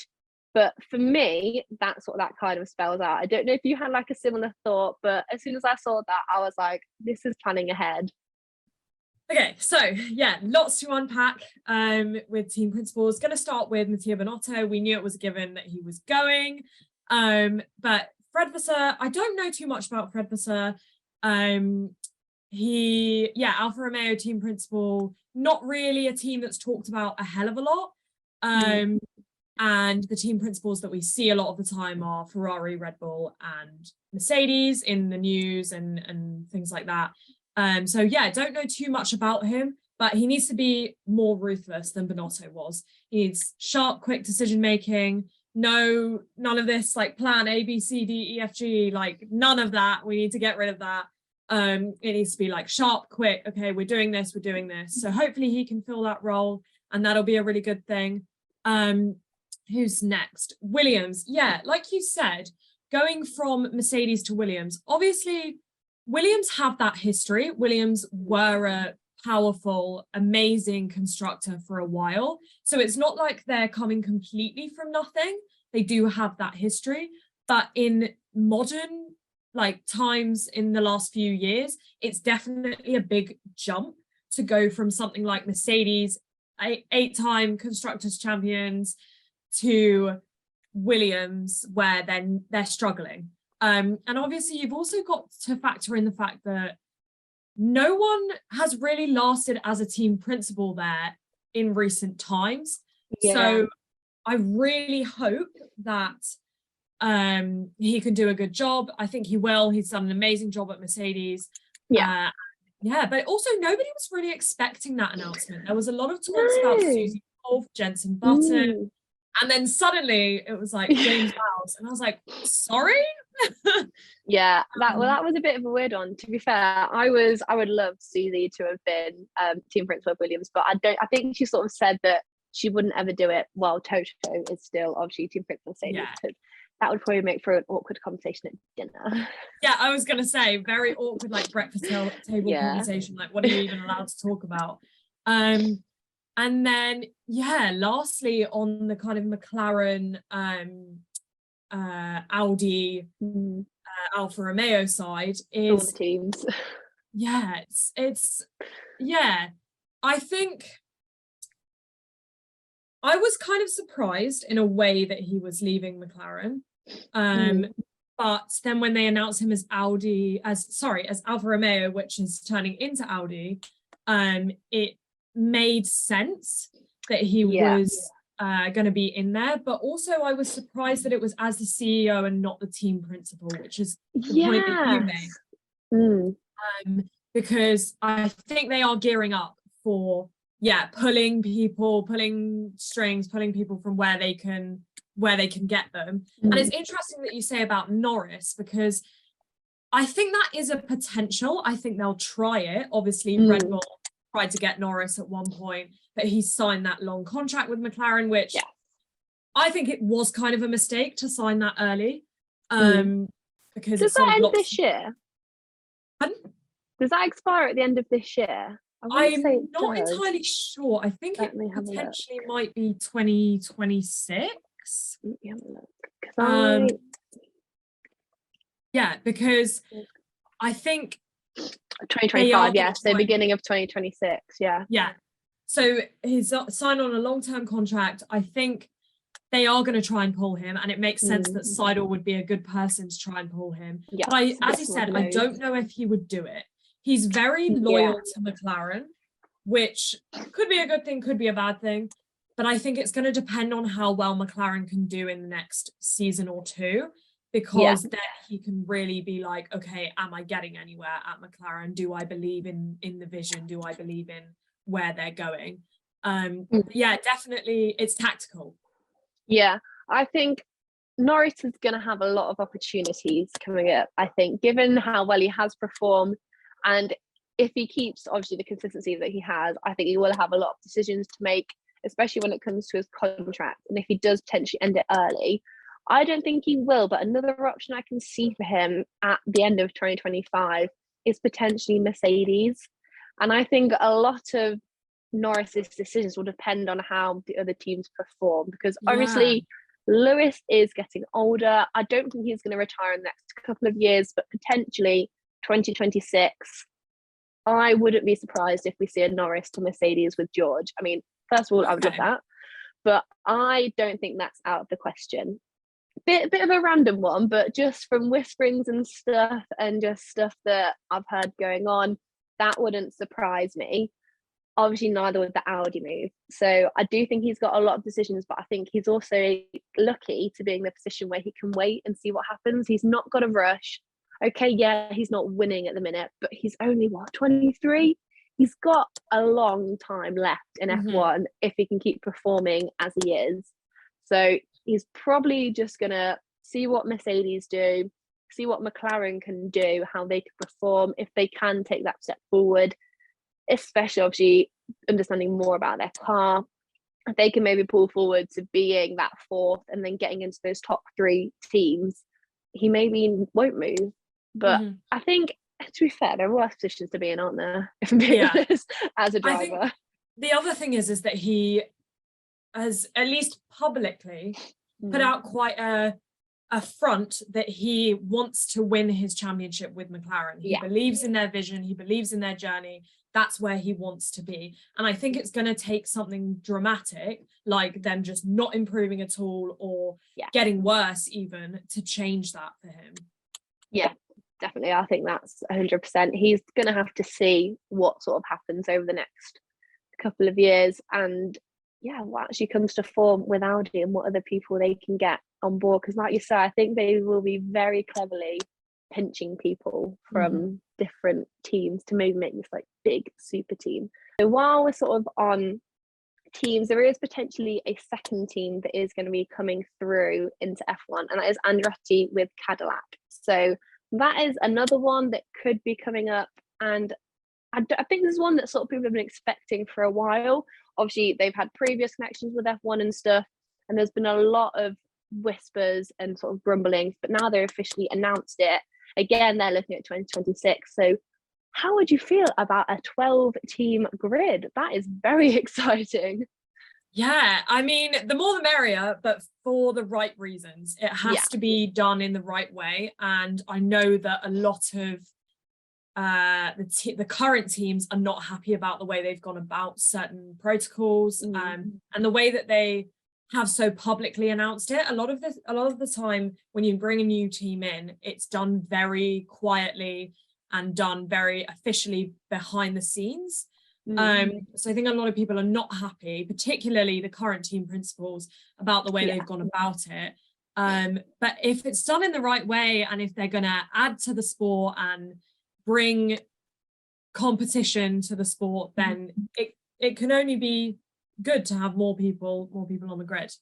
but for me, that's what that kind of spells out. I don't know if you had like a similar thought, but as soon as I saw that, I was like, this is planning ahead. Okay, so yeah, lots to unpack with team principals. Going to start with Mattia Binotto. We knew it was a given that he was going, but Fred Vasseur, I don't know too much about Fred Vasseur. Alfa Romeo team principal, not really a team that's talked about a hell of a lot. And the team principals that we see a lot of the time are Ferrari, Red Bull, and Mercedes in the news and things like that. So yeah, don't know too much about him, but he needs to be more ruthless than Binotto was. He needs sharp, quick decision making. No, none of this like plan A, B, C, D, E, F, G, like none of that. We need to get rid of that. It needs to be like sharp, quick. Okay, we're doing this. So hopefully he can fill that role, and that'll be a really good thing. Who's next? Williams. Yeah, like you said, going from Mercedes to Williams. Obviously, Williams have that history. Williams were a powerful, amazing constructor for a while. So it's not like they're coming completely from nothing. They do have that history. But in modern like times in the last few years, it's definitely a big jump to go from something like Mercedes, eight-time constructors champions, to Williams, where then they're struggling. And obviously you've also got to factor in the fact that no one has really lasted as a team principal there in recent times. Yeah. So I really hope that he can do a good job. I think he will. He's done an amazing job at Mercedes. Yeah. But also nobody was really expecting that announcement. There was a lot of talks about Susie Wolff, Jenson Button, and then suddenly it was like James Bowles, and I was like, sorry? That was a bit of a weird one. To be fair, I would love Susie to have been team principal of Williams, but I think she sort of said that she wouldn't ever do it while Toto is still obviously team principal of Mercedes, because that would probably make for an awkward conversation at dinner. Yeah, I was gonna say very awkward, like breakfast table conversation. Like, what are you even allowed to talk about? And then lastly on the kind of McLaren, Audi, Alfa Romeo side is all the teams. I think I was kind of surprised in a way that he was leaving McLaren. But then when they announced him as Alfa Romeo, which is turning into Audi, it made sense that he was going to be in there. But also I was surprised that it was as the CEO and not the team principal, which is the point that you made. Because I think they are gearing up for pulling strings, pulling people from where they can get them. And it's interesting that you say about Norris, because I think that is a potential. I think they'll try it. Obviously Red Bull tried to get Norris at one point, but he signed that long contract with McLaren, which I think it was kind of a mistake to sign that early. Because does that end this year? Does that expire at the end of this year? I'm not entirely sure. I think it potentially might be 2026. Let me have a look. Because I think 2025, so beginning of 2026, so he's signed on a long-term contract. I think they are going to try and pull him, and it makes sense that Seidel would be a good person to try and pull him. But as he said, I don't know if he would do it. He's very loyal to McLaren, which could be a good thing, could be a bad thing. But I think it's going to depend on how well McLaren can do in the next season or two, because then he can really be like, okay, am I getting anywhere at McLaren? Do I believe in the vision? Do I believe in where they're going? Definitely it's tactical. I think Norris is going to have a lot of opportunities coming up, I think, given how well he has performed. And if he keeps, obviously, the consistency that he has, I think he will have a lot of decisions to make, especially when it comes to his contract. And if he does potentially end it early, I don't think he will. But another option I can see for him at the end of 2025 is potentially Mercedes. And I think a lot of Norris's decisions will depend on how the other teams perform, because obviously Lewis is getting older. I don't think he's going to retire in the next couple of years, but potentially 2026, I wouldn't be surprised if we see a Norris to Mercedes with George. I mean, first of all, I would love that, but I don't think that's out of the question. Bit of a random one, but just from whisperings and stuff, and just stuff that I've heard going on, that wouldn't surprise me. Obviously, neither would the Audi move. So I do think he's got a lot of decisions, but I think he's also lucky to be in the position where he can wait and see what happens. He's not got a rush. okay, yeah, he's not winning at the minute, but he's only, what, 23? He's got a long time left in F1 if he can keep performing as he is. So he's probably just going to see what Mercedes do, see what McLaren can do, how they can perform, if they can take that step forward, especially obviously understanding more about their car. If they can maybe pull forward to being that fourth and then getting into those top 3 teams, he maybe won't move. But I think, to be fair, there are worse positions to be in, aren't there? If I'm being honest, as a driver. I think the other thing is that he has, at least publicly, put out quite a front that he wants to win his championship with McLaren. He believes in their vision, he believes in their journey. That's where he wants to be. And I think it's going to take something dramatic, like them just not improving at all or getting worse even, to change that for him. Yeah, definitely. I think that's 100%. He's going to have to see what sort of happens over the next couple of years and what actually comes to form with Audi and what other people they can get on board. Because like you said, I think they will be very cleverly pinching people from different teams to maybe make this like big super team. So while we're sort of on teams, there is potentially a second team that is going to be coming through into F1, and that is Andretti with Cadillac. So that is another one that could be coming up, and I think this is one that sort of people have been expecting for a while. Obviously, they've had previous connections with F1 and stuff, and there's been a lot of whispers and sort of grumblings, but now they've officially announced it. Again, they're looking at 2026. So how would you feel about a 12-team grid? That is very exciting. Yeah, I mean, the more the merrier, but for the right reasons. It has to be done in the right way. And I know that a lot of the current teams are not happy about the way they've gone about certain protocols and the way that they have so publicly announced it. A lot of the time when you bring a new team in, it's done very quietly and done very officially behind the scenes. So I think a lot of people are not happy, particularly the current team principals, about the way they've gone about it. But if it's done in the right way, and if they're going to add to the sport and bring competition to the sport, then it can only be good to have more people on the grid.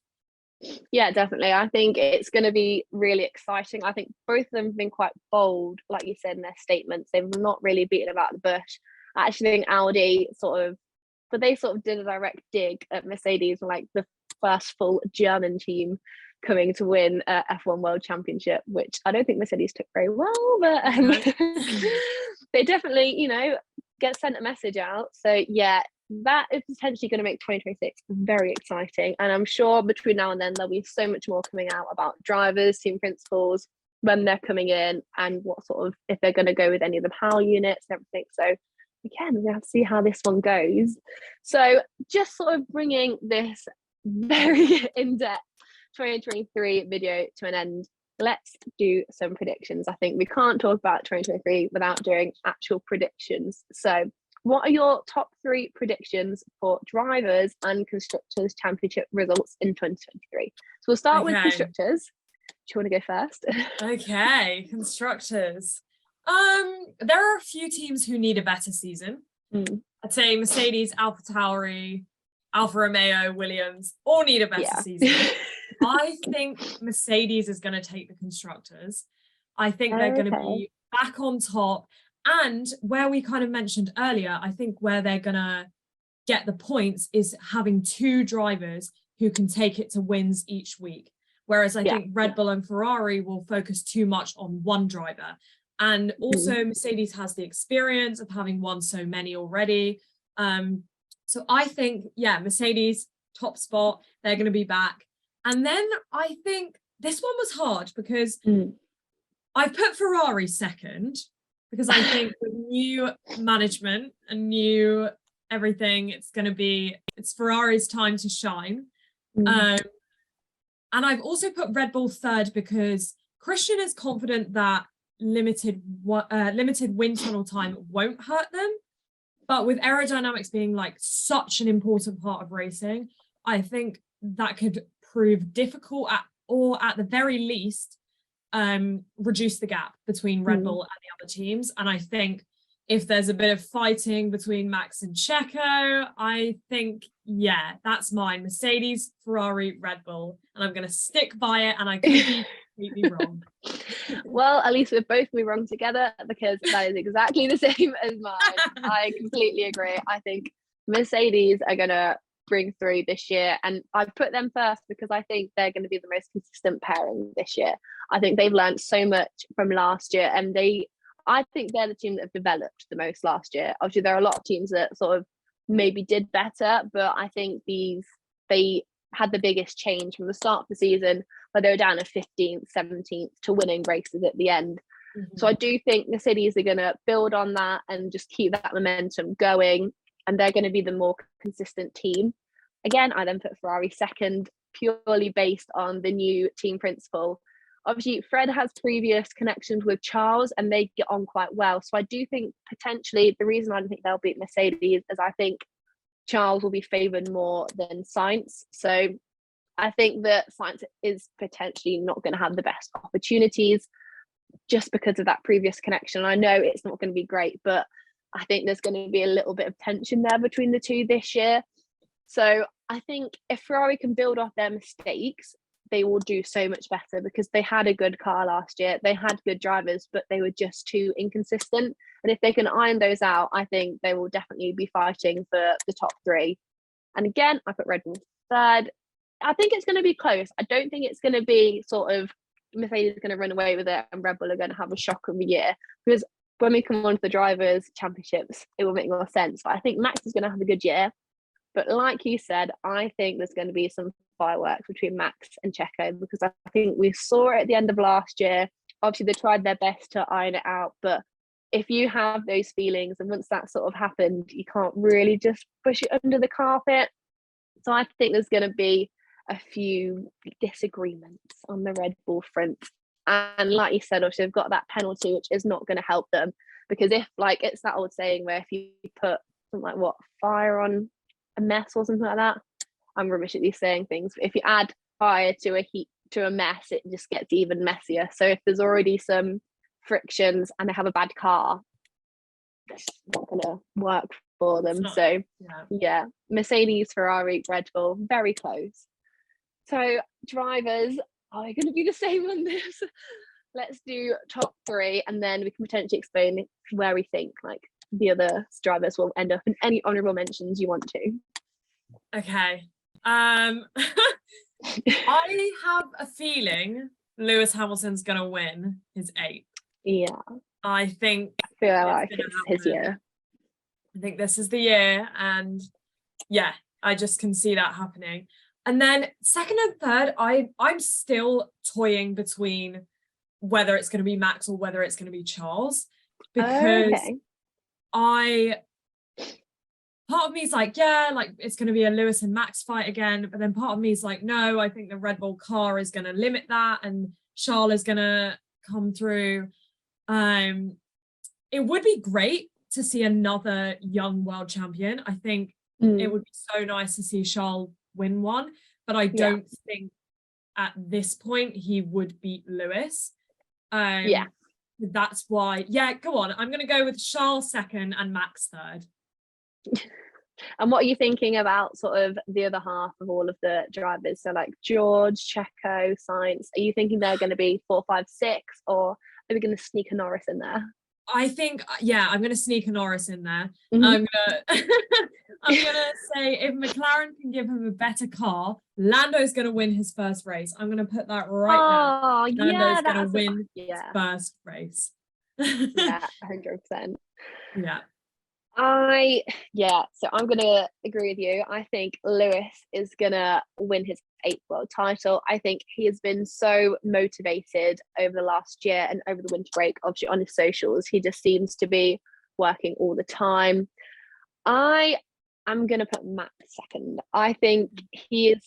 Yeah, definitely. I think it's going to be really exciting. I think both of them have been quite bold, like you said, in their statements. They've not really beaten about the bush. I actually think Audi they did a direct dig at Mercedes, like the first full German team coming to win a F1 World Championship, which I don't think Mercedes took very well, but they definitely, get sent a message out. So yeah, that is potentially going to make 2026 very exciting. And I'm sure between now and then, there'll be so much more coming out about drivers, team principals, when they're coming in, and what sort of, if they're going to go with any of the power units and everything. So again, we have to see how this one goes. So just sort of bringing this very in-depth 2023 video to an end, let's do some predictions. I think we can't talk about 2023 without doing actual predictions. So what are your top 3 predictions for drivers and constructors championship results in 2023? So we'll start with constructors. Do you want to go first? Okay, constructors. There are a few teams who need a better season. I'd say Mercedes, AlphaTauri, Alfa Romeo, Williams all need a better season. I think Mercedes is going to take the constructors. I think they're going to be back on top. And where we kind of mentioned earlier, I think where they're going to get the points is having 2 drivers who can take it to wins each week. Whereas I think Red Bull and Ferrari will focus too much on one driver. And also Mercedes has the experience of having won so many already. So I think, Mercedes, top spot, they're going to be back. And then I think this one was hard because I put Ferrari second, because I think with new management and new everything, it's Ferrari's time to shine. And I've also put Red Bull third because Christian is confident that limited wind tunnel time won't hurt them. But with aerodynamics being like such an important part of racing, I think that could prove difficult at the very least reduce the gap between Red Bull and the other teams. And I think if there's a bit of fighting between Max and Checo, I think, yeah, that's mine. Mercedes, Ferrari, Red Bull. And I'm going to stick by it, and I could be completely wrong. Well, at least we're both be wrong together, because that is exactly the same as mine. I completely agree. I think Mercedes are going to bring through this year, and I put them first because I think they're going to be the most consistent pairing this year. I think they've learned so much from last year, and I think they're the team that have developed the most last year. Obviously, there are a lot of teams that sort of maybe did better, but I think they had the biggest change from the start of the season, where they were down at 15th, 17th to winning races at the end. So I do think the cities are going to build on that and just keep that momentum going, and they're going to be the more consistent team. Again, I then put Ferrari second, purely based on the new team principal. Obviously, Fred has previous connections with Charles, and they get on quite well. So I do think potentially the reason I don't think they'll beat Mercedes is I think Charles will be favoured more than Sainz. So I think that Sainz is potentially not going to have the best opportunities just because of that previous connection. I know it's not going to be great, but I think there's going to be a little bit of tension there between the two this year. So I think if Ferrari can build off their mistakes, they will do so much better, because they had a good car last year. They had good drivers, but they were just too inconsistent. And if they can iron those out, I think they will definitely be fighting for the top three. And again, I put Red Bull third. I think it's going to be close. I don't think it's going to be sort of Mercedes is going to run away with it and Red Bull are going to have a shock of the year, because when we come on to the drivers' championships, it will make more sense. But I think Max is going to have a good year. But like you said, I think there's going to be some fireworks between Max and Checo, because I think we saw it at the end of last year. Obviously, they tried their best to iron it out, but if you have those feelings, and once that sort of happened, you can't really just push it under the carpet. So I think there's going to be a few disagreements on the Red Bull front. And like you said, obviously, they've got that penalty, which is not going to help them, because if, like, it's that old saying where if you put something like fire on a mess or something like that. I'm rubbish at these saying things. But if you add fire to a mess, it just gets even messier. So if there's already some frictions and they have a bad car, it's not going to work for them. So yeah, Mercedes, Ferrari, Red Bull, very close. So drivers, are they going to be the same on this? Let's do top three, and then we can potentially explain where we think like the other drivers will end up, in any honourable mentions you want to. Okay. I have a feeling Lewis Hamilton's gonna win his 8th. Yeah. I feel like it's his year. I think this is the year, and yeah, I just can see that happening. And then second and third, I'm still toying between whether it's going to be Max or whether it's going to be Charles, because part of me is like, yeah, like it's going to be a Lewis and Max fight again, but then part of me is like, no, I think the Red Bull car is going to limit that, and Charles is going to come through. It would be great to see another young world champion. I think it would be so nice to see Charles win one, but I don't think at this point he would beat Lewis. That's why, go on. I'm going to go with Charles second and Max third. And what are you thinking about sort of the other half of all of the drivers? So like George, Checo, Sainz, are you thinking they're going to be 4, 5, 6, or are we going to sneak a Norris in there? I think, I'm going to sneak a Norris in there. I'm gonna say if McLaren can give him a better car, Lando's going to win his first race. I'm going to put that right now. Lando's going to win his first race. 100%. Yeah. So I'm gonna agree with you. I think Lewis is gonna win his 8th world title. I think he has been so motivated over the last year and over the winter break. Obviously on his socials, he just seems to be working all the time. I am gonna put Max second. I think he is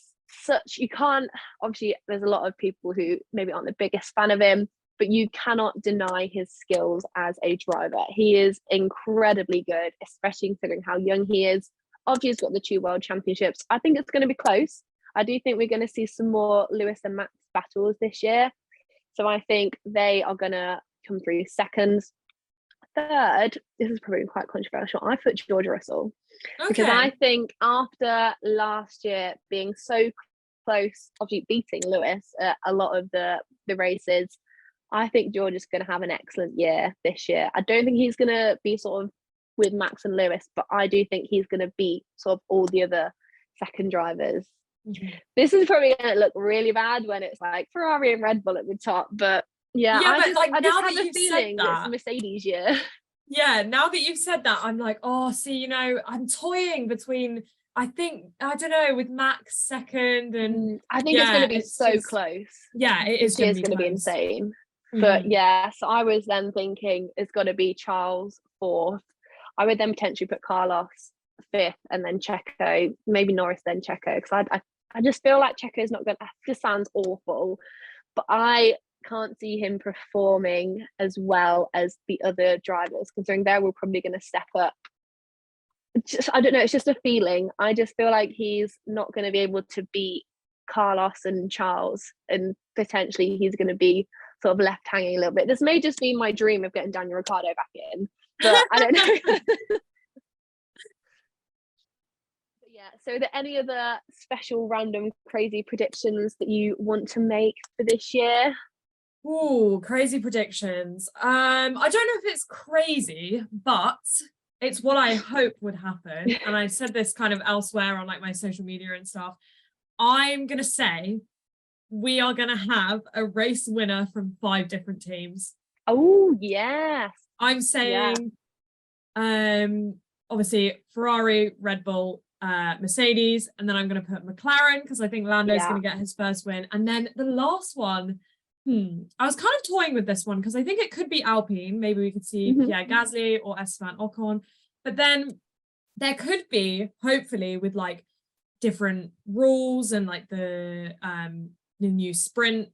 you can't, obviously there's a lot of people who maybe aren't the biggest fan of him, but you cannot deny his skills as a driver. He is incredibly good, especially considering how young he is. Obviously, he's got the 2 world championships. I think it's going to be close. I do think we're going to see some more Lewis and Max battles this year. So I think they are going to come through second. Third, this is probably quite controversial. I put George Russell because I think after last year being so close, obviously beating Lewis at a lot of the races, I think George is going to have an excellent year this year. I don't think he's going to be sort of with Max and Lewis, but I do think he's going to beat sort of all the other second drivers. This is probably going to look really bad when it's like Ferrari and Red Bull at the top, but I just have a feeling that it's a Mercedes year. Yeah, now that you've said that, I'm like, oh, see, you know, I'm toying between, I don't know, with Max second, and I think it's going to be so close. Yeah, it is going to be insane. But so I was then thinking it's got to be Charles fourth. I would then potentially put Carlos fifth, and then Checo, maybe Norris, then Checo, because I just feel like Checo is not going to, just sounds awful, but I can't see him performing as well as the other drivers, considering they're all probably going to step up. I don't know, it's just a feeling. I just feel like he's not going to be able to beat Carlos and Charles, and potentially he's going to be sort of left hanging a little bit. This may just be my dream of getting Daniel Ricciardo back in, but I don't know. So are there any other special, random, crazy predictions that you want to make for this year? Oh, crazy predictions. I don't know if it's crazy, but it's what I hope would happen. And I've said this kind of elsewhere on like my social media and stuff. I'm going to say we are going to have a race winner from 5 different teams. Oh, yes. I'm saying, obviously, Ferrari, Red Bull, Mercedes, and then I'm going to put McLaren because I think Lando's going to get his first win. And then the last one, I was kind of toying with this one because I think it could be Alpine. Maybe we could see Pierre Gasly or Esteban Ocon. But then there could be, hopefully, with like different rules and like the new sprint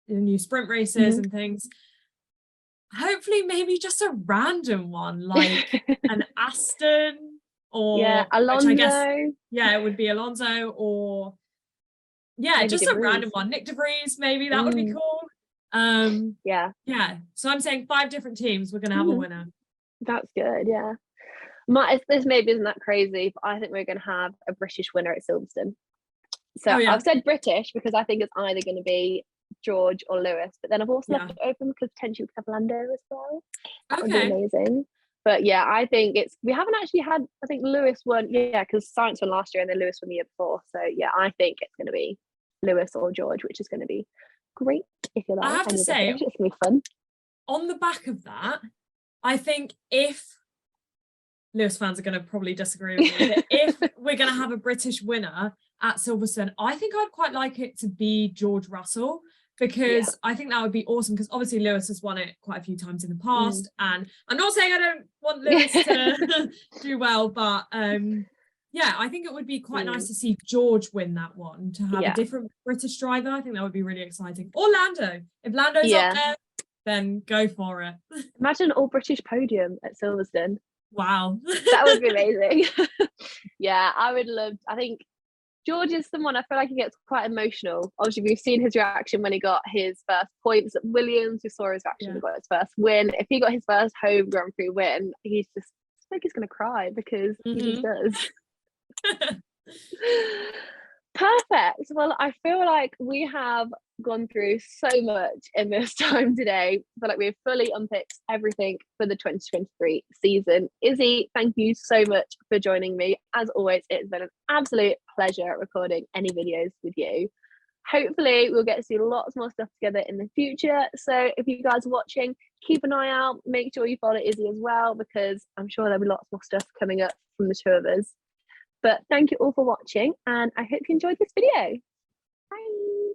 races and things. Hopefully, maybe just a random one like an Aston or Alonso. Which I guess, it would be Alonso or maybe just a random one. Nick de Vries, maybe that would be cool. So I'm saying 5 different teams. We're gonna have a winner. That's good. This maybe isn't that crazy, but I think we're gonna have a British winner at Silverstone. So I've said British because I think it's either going to be George or Lewis, but then I've also left it open because potentially we could have Lando as well. That would be amazing. But I think we haven't actually had, I think Lewis won, because Sainz won last year and then Lewis won the year before. So I think it's going to be Lewis or George, which is going to be great if you like. I have to say, it's going to be fun. On the back of that, I think if Lewis fans are going to probably disagree with me, but if we're going to have a British winner at Silverstone, I think I'd quite like it to be George Russell, because I think that would be awesome, because obviously Lewis has won it quite a few times in the past, and I'm not saying I don't want Lewis to do well, but I think it would be quite nice to see George win that one, to have a different British driver. I think that would be really exciting. Or Lando. If Lando's up there, then go for it. Imagine an all British podium at Silverstone. Wow. That would be amazing. I would love, I think George is someone, I feel like he gets quite emotional. Obviously, we've seen his reaction when he got his first points at Williams. We saw his reaction when he got his first win. If he got his first home Grand Prix win, he's just, I think he's going to cry because he just does. Perfect. Well, I feel like we have gone through so much in this time today. I feel like we've fully unpicked everything for the 2023 season. Izzy, thank you so much for joining me. As always, it's been an absolute pleasure recording any videos with you. Hopefully, we'll get to see lots more stuff together in the future. So if you guys are watching, keep an eye out. Make sure you follow Izzy as well, because I'm sure there'll be lots more stuff coming up from the two of us. But thank you all for watching, and I hope you enjoyed this video. Bye.